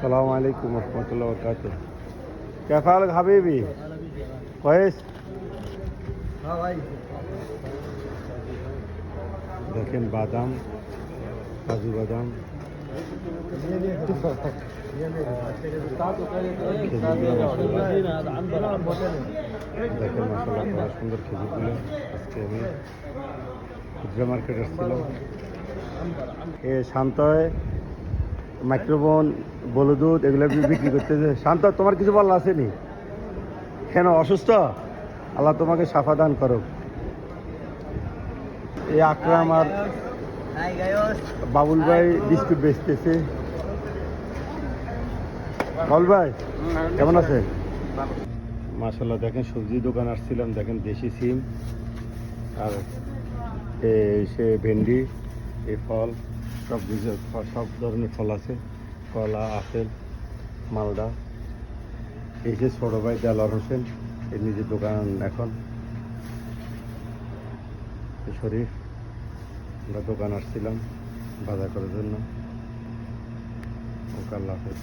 अस्सलाम वालेकुम रहमतुल्लाहि व बरकातुहू। कैफ हालक हबीबी? कॉइस? हाँ भाई। देखें बादाम, काजू बादाम, দেখেন মাশাআল্লাহ কত সুন্দর খেজুরগুলো। আজকে আমি খুচরা মার্কেট আসছিলাম। এ শান্ত মাইক্রোফোন বলদুধ এগুলো বিক্রি করতেছে। শান্ত, তোমার কিছু বলার আসেনি? কেন অসুস্থ? আল্লাহ তোমাকে সাফা দান করুক। এই আকরাম আর বাবুল ভাই বিস্কুট বেচতেছে। বাবুল ভাই কেমন আছেন? মাশাআল্লাহ দেখেন সবজি দোকান আসছিলাম, দেখেন দেশি সিম আর সে ভেন্ডি, এই ফল সব ধরনের ফল আছে, কলা, আপেল, মালদা। এই যে ছোট ভাই দেলোয়ার হোসেন, এর নিজের দোকান এখন শরীফ। আমরা দোকান আসছিলাম বাজার করার জন্য। ওকে আল্লাহ হাফেজ।